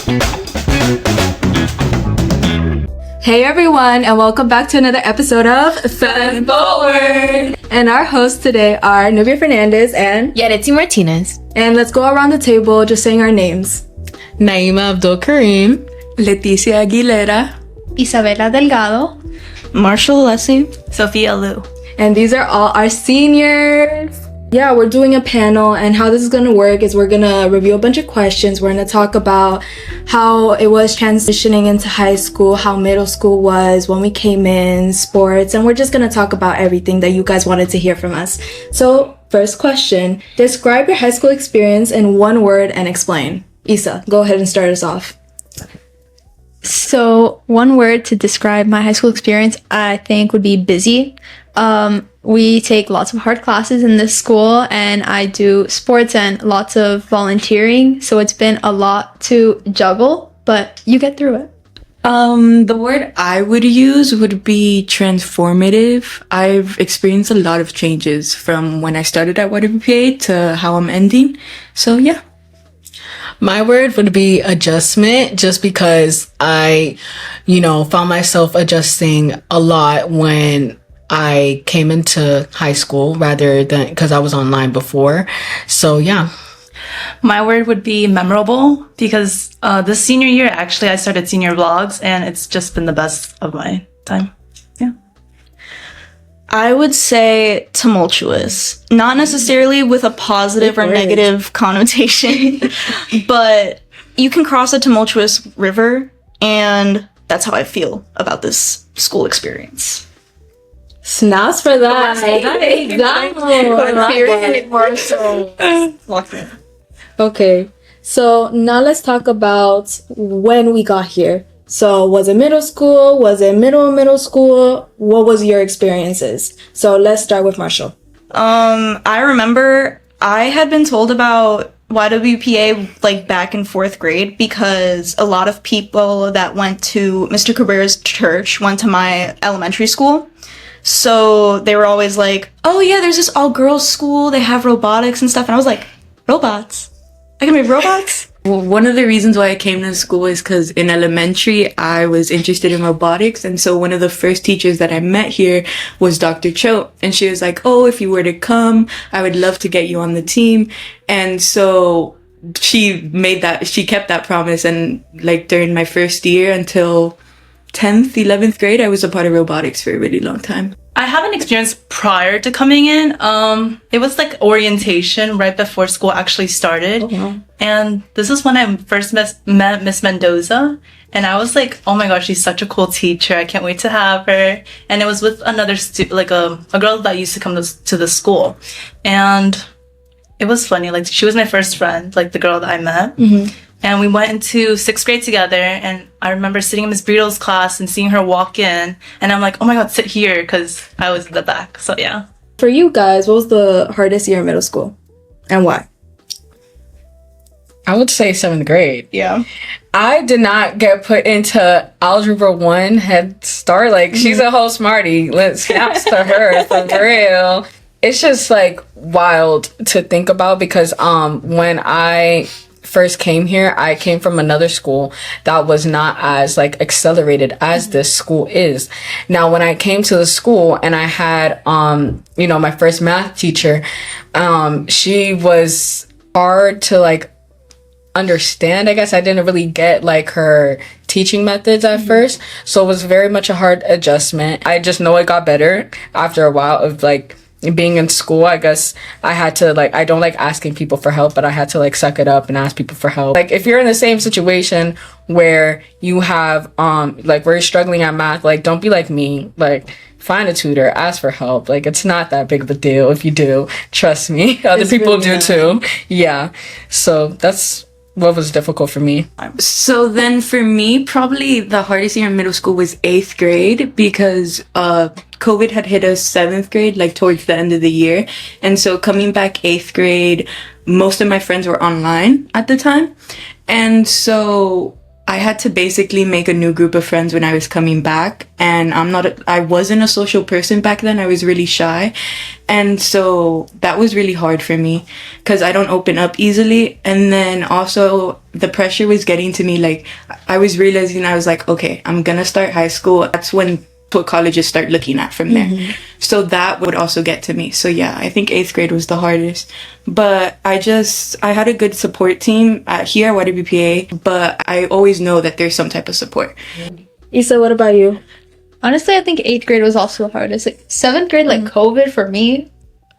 Hey everyone, and welcome back to another episode of Fast Forward. And our hosts today are Nubia Fernandez and Yaretsi Martinez. And let's go around the table just saying our names. Naima Abdul Karim. Leticia Aguilera. Isabela Delgado. Marshall Leslie. Sophia Liu. And these are all our seniors. Yeah, we're doing a panel, and how this is going to work is we're going to review a bunch of questions. We're going to talk about how it was transitioning into high school, how middle school was when we came in, sports, and we're just going to talk about everything that you guys wanted to hear from us. So, first question, describe your high school experience in one word and explain. Isa, go ahead and start us off. So one word to describe my high school experience, I think, would be busy. We take lots of hard classes in this school, and I do sports and lots of volunteering. So it's been a lot to juggle, but you get through it. The word I would use would be transformative. I've experienced a lot of changes from when I started at YWPA to how I'm ending. So yeah. My word would be adjustment, just because I, found myself adjusting a lot when I came into high school rather than because I was online before. So yeah. My word would be memorable, because this senior year, actually, I started senior vlogs, and it's just been the best of my time. Yeah. I would say tumultuous. Not necessarily with a positive or negative connotation, but you can cross a tumultuous river, and that's how I feel about this school experience. Snaps for that. Okay, so now let's talk about when we got here. So was it middle school? Was it middle school? What was your experiences? So let's start with Marshall. I remember I had been told about YWPA back in 4th grade, because a lot of people that went to Mr. Cabrera's church went to my elementary school. So they were always like, oh yeah, there's this all-girls school, they have robotics and stuff. And I was like, robots? I can make robots? Well, one of the reasons why I came to school is because in elementary, I was interested in robotics. And so one of the first teachers that I met here was Dr. Cho. And she was like, oh, if you were to come, I would love to get you on the team. And so she kept that promise. And during my first year until 10th, 11th grade, I was a part of robotics for a really long time. I have an experience prior to coming in. It was orientation right before school actually started. Oh, wow. And this is when I first met Miss Mendoza. And I was like, oh my gosh, she's such a cool teacher. I can't wait to have her. And it was with another a girl that used to come to the school. And it was funny. She was my first friend, the girl that I met. Mm-hmm. And we went into 6th grade together, and I remember sitting in Miss Brito's class and seeing her walk in, and I'm like, oh my god, sit here, because I was in the back. So yeah. For you guys, what was the hardest year in middle school, and why? I would say 7th grade. Yeah. I did not get put into Algebra 1 Head Start. She's a whole smarty. Let's snaps to her, for real. It's just, wild to think about, because when I first came here, I came from another school that was not as accelerated as this school is. Now, when I came to the school and I had my first math teacher, she was hard to understand. I guess I didn't really get her teaching methods at first, so it was very much a hard adjustment. I just know it got better after a while of being in school. I guess I had to I don't like asking people for help, but I had to suck it up and ask people for help. If you're in the same situation where you have where you're struggling at math, don't be like me. Find a tutor, ask for help. It's not that big of a deal if you do. Trust me. Other people do too. Yeah. So that's what was difficult for me. So then for me, probably the hardest year in middle school was 8th grade, because COVID had hit us 7th grade, towards the end of the year. And so coming back 8th grade, most of my friends were online at the time. And so I had to basically make a new group of friends when I was coming back. And I wasn't a social person back then. I was really shy. And so that was really hard for me because I don't open up easily. And then also the pressure was getting to me. Like, I was realizing, I was like, okay, I'm going to start high school. That's when what colleges start looking at from there. So that would also get to me. So yeah, I think 8th grade was the hardest. But I had a good support team here at YWPA, but I always know that there's some type of support. Isa, what about you? Honestly, I think 8th grade was also the hardest. Like 7th grade, like COVID for me,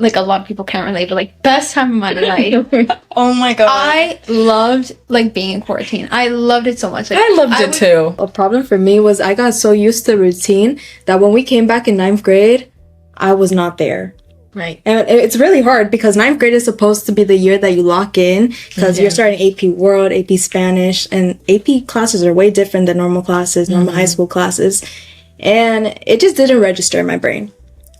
like a lot of people can't relate, but like best time of my life. Oh my god. I loved like being in quarantine. I loved it so much. Like, I loved it too. A problem for me was I got so used to the routine that when we came back in 9th grade, I was not there. Right. And it's really hard because 9th grade is supposed to be the year that you lock in because you're starting AP World, AP Spanish, and AP classes are way different than normal classes, normal high school classes. And it just didn't register in my brain.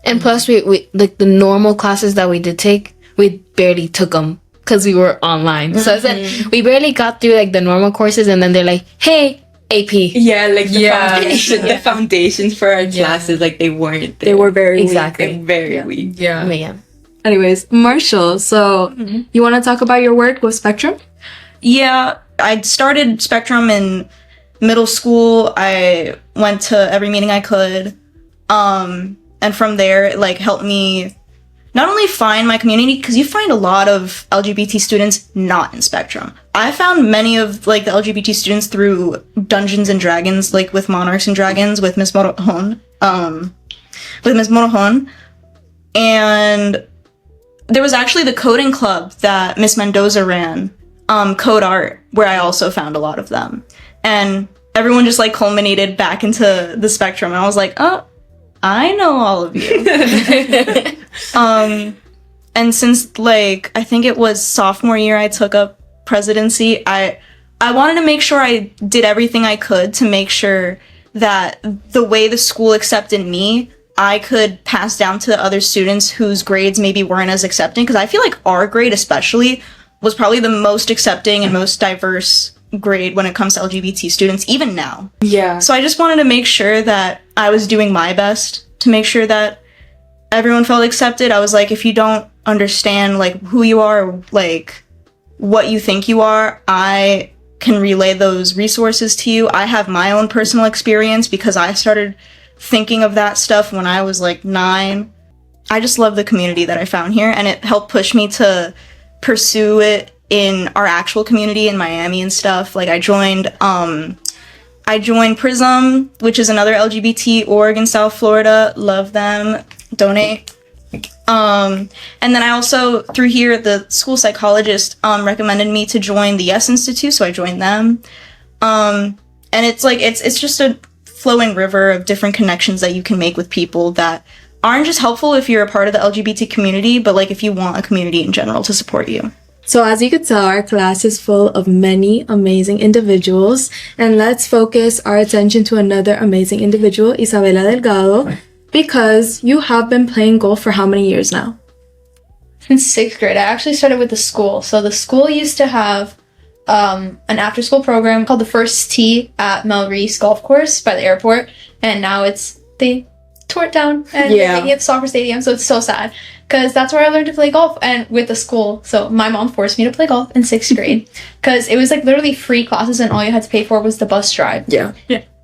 And plus, we like the normal classes that we did take, we barely took them because we were online. So it's like we barely got through like the normal courses, and then they're like, "Hey, AP." Yeah, like the foundations for our classes, like they weren't there. They were very Exactly. weak. Very weak. Yeah. Yeah. Anyways, Marshall, so you want to talk about your work with Spectrum? Yeah, I started Spectrum in middle school. I went to every meeting I could. And from there, it like helped me not only find my community, because you find a lot of LGBT students not in Spectrum. I found many of like the LGBT students through Dungeons and Dragons, like with Monarchs and Dragons with Miss Morojon. And there was actually the coding club that Miss Mendoza ran, Code Art, where I also found a lot of them. And everyone just like culminated back into the Spectrum, and I was like, oh, I know all of you. And since like I think it was sophomore year I took up presidency, I wanted to make sure I did everything I could to make sure that the way the school accepted me, I could pass down to the other students whose grades maybe weren't as accepting, because I feel like our grade especially was probably the most accepting and most diverse grade when it comes to LGBT students, even now. Yeah. So I just wanted to make sure that I was doing my best to make sure that everyone felt accepted. I was like, if you don't understand like who you are, or, like what you think you are, I can relay those resources to you. I have my own personal experience because I started thinking of that stuff when I was like 9. I just love the community that I found here, and it helped push me to pursue it in our actual community in Miami and stuff. Like I joined Prism, which is another LGBT org in South Florida. Love them. Donate. And then I also, through here, the school psychologist recommended me to join the Yes Institute, so I joined them. And it's like it's just a flowing river of different connections that you can make with people that aren't just helpful if you're a part of the LGBT community, but like if you want a community in general to support you. So as you could tell, our class is full of many amazing individuals, and let's focus our attention to another amazing individual, Isabela Delgado, because you have been playing golf for how many years now? Since 6th grade. I actually started with the school. So the school used to have an after-school program called the First Tee at Mel Reese Golf Course by the airport, and now they tore it down and they're making it the soccer stadium, so it's so sad because that's where I learned to play golf, and with the school. So my mom forced me to play golf in 6th grade because it was like literally free classes and all you had to pay for was the bus drive. Yeah.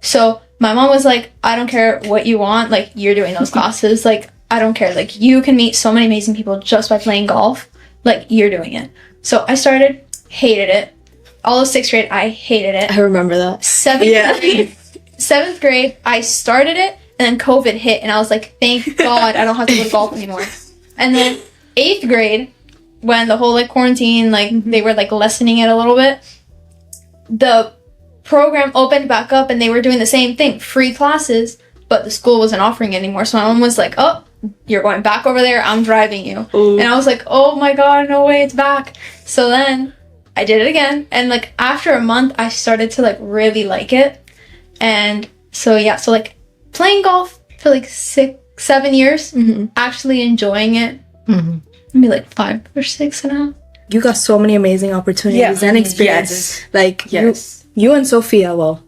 So my mom was like, I don't care what you want, like you're doing those classes, like I don't care, like you can meet so many amazing people just by playing golf, like you're doing it. So I started, hated it. All of 6th grade, I hated it. I remember that. 7th grade, I started it, and then COVID hit, and I was like, thank God I don't have to go to golf anymore. And then 8th grade, when the whole like quarantine, like they were like lessening it a little bit, the program opened back up and they were doing the same thing, free classes, but the school wasn't offering it anymore. So my mom was like, oh, you're going back over there, I'm driving you. Ooh. And I was like, oh my God, no way, it's back. So then I did it again, and like after a month I started to like really like it. And so yeah, so like playing golf for like 6-7 years, actually enjoying it, maybe like 5 or 6 now. You got so many amazing opportunities and experiences. Like you and Sophia, well,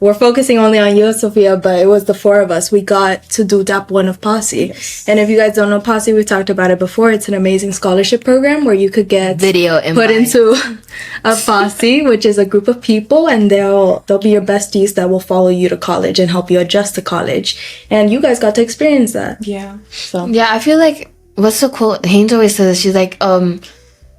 we're focusing only on you and Sophia, but it was the four of us. We got to do DAP 1 of Posse. And if you guys don't know Posse, we've talked about it before. It's an amazing scholarship program where you could get Video put into a posse, which is a group of people, and they'll be your besties that will follow you to college and help you adjust to college. And you guys got to experience that. Yeah. So Yeah, I feel like what's so cool. Haynes always says she's like,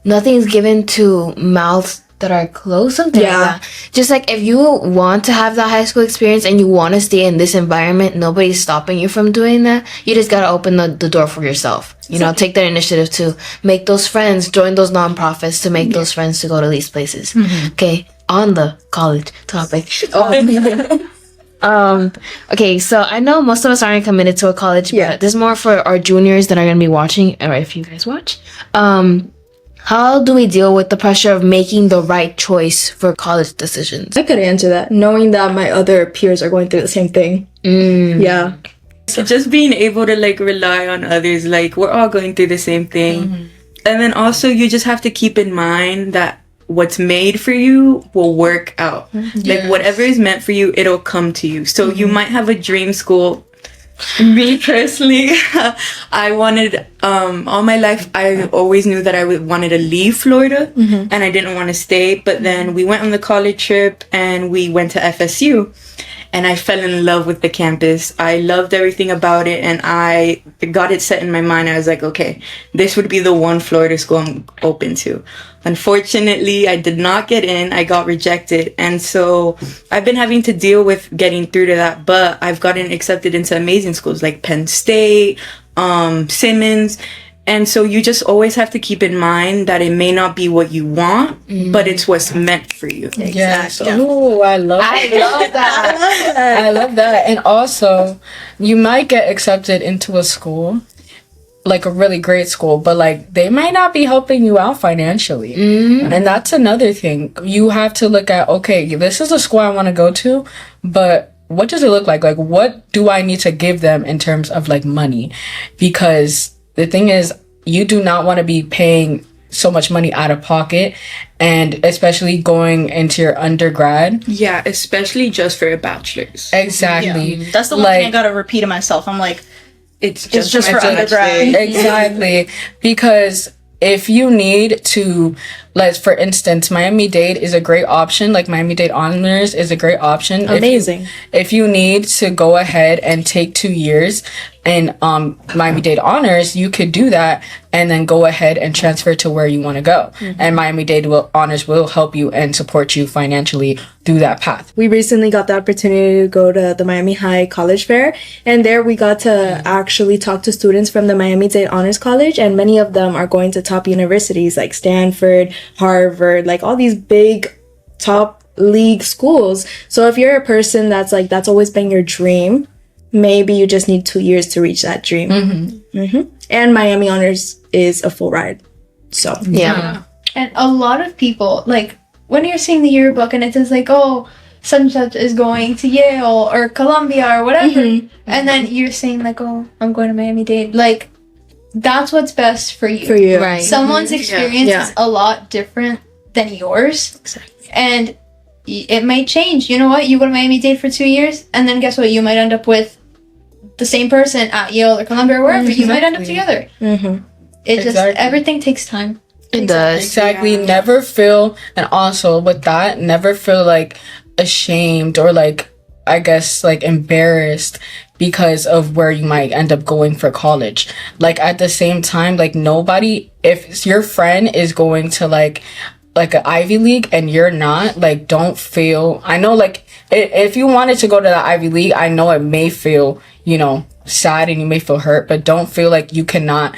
nothing's given to mouths that are closed, something Yeah. like that. Just like if you want to have that high school experience and you want to stay in this environment, nobody's stopping you from doing that. You just gotta open the door for yourself. You know, take that initiative to make those friends, join those nonprofits to make those friends to go to these places. Okay, on the college topic. Okay, so I know most of us aren't committed to a college, Yeah. but this is more for our juniors that are gonna be watching, or if you guys watch. How do we deal with the pressure of making the right choice for college decisions? I could answer that, knowing that my other peers are going through the same thing. Yeah. So just being able to like rely on others, like we're all going through the same thing. And then also you just have to keep in mind that what's made for you will work out. Like whatever is meant for you, it'll come to you. So you might have a dream school. Me personally, I wanted all my life I always knew that I wanted to leave Florida and I didn't want to stay, but then we went on the college trip and we went to FSU and I fell in love with the campus. I loved everything about it and I got it set in my mind. I was like, okay, this would be the one Florida school I'm open to. Unfortunately, I did not get in. I got rejected. And so I've been having to deal with getting through to that, but I've gotten accepted into amazing schools like Penn State, Simmons. And so you just always have to keep in mind that it may not be what you want, but it's what's meant for you. Yes. Oh, I love that. I love that. And also, you might get accepted into a school, like a really great school, but like they might not be helping you out financially. And that's another thing. You have to look at, okay, this is a school I want to go to, but what does it look like? Like, what do I need to give them in terms of like money? Because the thing is, you do not want to be paying so much money out of pocket, and especially going into your undergrad. Yeah, especially just for a bachelor's. Exactly. That's the one thing I gotta repeat to myself. I'm like, It's just for my undergrad. Exactly. Because if you need to, like, for instance, Miami-Dade is a great option. Like, Miami-Dade Honors is a great option. Amazing. If you need to go ahead and take 2 years in Miami-Dade Honors, you could do that and then go ahead and transfer to where you want to go. And Miami-Dade Honors will help you and support you financially through that path. We recently got the opportunity to go to the Miami High College Fair, and there we got to actually talk to students from the Miami-Dade Honors College, and many of them are going to top universities like Stanford, Harvard, like all these big top league schools. So if you're a person that's like, that's always been your dream, maybe you just need 2 years to reach that dream. And Miami Honors is a full ride. So Yeah. And a lot of people, like, when you're seeing the yearbook and it says, like, oh, such and such is going to Yale or Columbia or whatever, and then you're saying, like, oh, I'm going to Miami-Dade. Like, that's what's best for you. for you. Right. Someone's experience Yeah. is a lot different than yours. And it may change. You know what? You go to Miami-Dade for 2 years, and then guess what? You might end up with the same person at Yale or Columbia or wherever. You might end up together. It just, Exactly. everything takes time. It does. Exactly. Never feel, and also with that, never feel like ashamed or like, I guess, like embarrassed because of where you might end up going for college. Like at the same time, like nobody, if your friend is going to like an Ivy League and you're not, like don't feel, I know like if you wanted to go to the Ivy League, I know it may feel, you know, sad and you may feel hurt, but don't feel like you cannot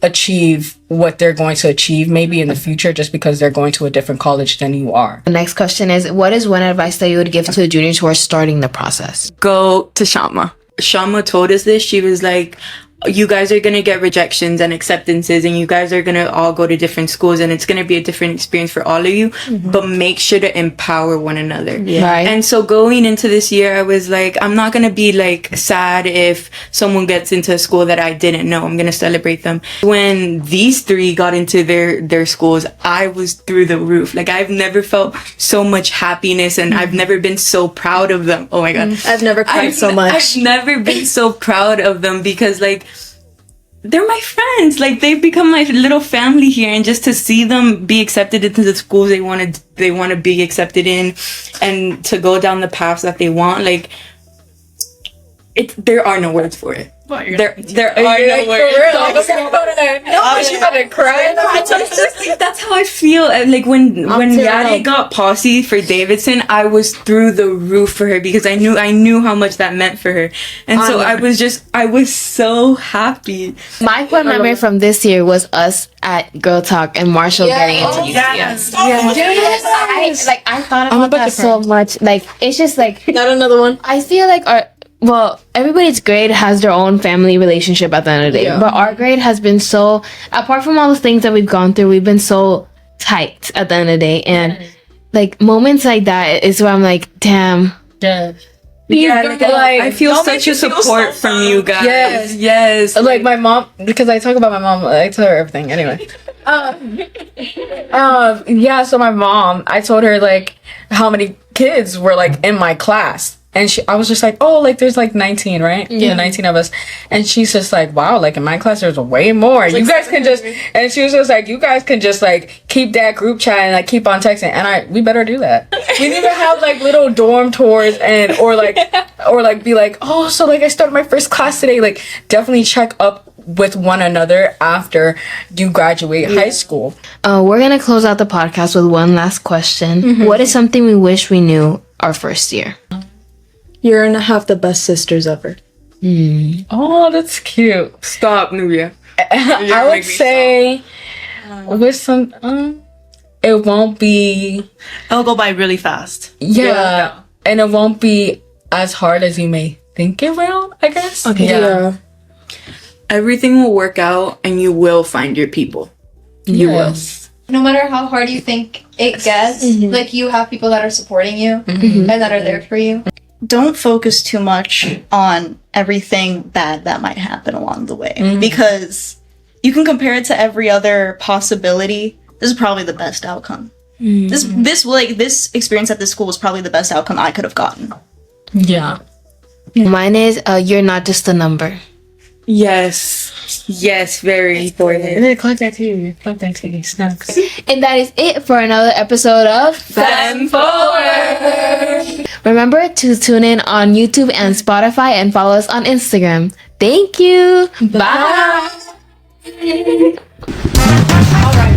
achieve what they're going to achieve maybe in the future just because they're going to a different college than you are. The next question is, what is one advice that you would give to the juniors who are starting the process? Go to Shama. Shama told us this. She was like, you guys are gonna get rejections and acceptances, and you guys are gonna all go to different schools, and it's gonna be a different experience for all of you. But make sure to empower one another. Right. And so going into this year, I was like, I'm not gonna be like sad if someone gets into a school that I didn't know. I'm gonna celebrate them. When these three got into their schools, I was through the roof. Like, I've never felt so much happiness, and I've never been so proud of them. Oh my god. I've never cried so much. I've never been so proud of them, because like, they're my friends. Like, they've become my little family here, and just to see them be accepted into the schools they want to be accepted in, and to go down the paths that they want, like, there are no words for it. There are no words. She's gonna cry. That's how I feel. And, like, when Yadi got posse for Davidson, I was through the roof for her, because I knew how much that meant for her, and so I was so happy. My core memory from this year was us at Girl Talk and Marshall getting into UCS. I thought about that so much. Like, it's just like, Not another one. I feel like everybody's grade has their own family relationship at the end of the day. But our grade has been so, apart from all the things that we've gone through, we've been so tight at the end of the day. And like, moments like that is where I'm like, damn. I feel such a support from you guys. Yes. Like, my mom, because I talk about my mom, I tell her everything anyway. Yeah, so my mom, I told her like how many kids were like in my class. And I was just like, oh, like, there's like 19, right? Yeah, 19 of us. And she's just like, wow, like, in my class, there's way more. You guys can just, and she was just like, you guys can just, like, keep that group chat and, like, keep on texting. And we better do that. We need to have, like, little dorm tours or be like, oh, so, like, I started my first class today. Like, definitely check up with one another after you graduate high school. We're going to close out the podcast with one last question. What is something we wish we knew our first year? You're gonna have the best sisters ever. Oh, that's cute. Stop, Nubia. I would say with some, it won't be. It'll go by really fast. Yeah, and it won't be as hard as you may think it will, I guess. Okay. Yeah. Everything will work out, and you will find your people. You will. No matter how hard you think it gets, like, you have people that are supporting you and that are there for you. Don't focus too much on everything bad that might happen along the way, because you can compare it to every other possibility. This is probably the best outcome. This experience at this school was probably the best outcome I could have gotten. Yeah. Mine is you're not just a number. Yes, very important. Collect that too. Snacks. And that is it for another episode of Femme Forward. Remember to tune in on YouTube and Spotify and follow us on Instagram. Thank you. Bye. All right.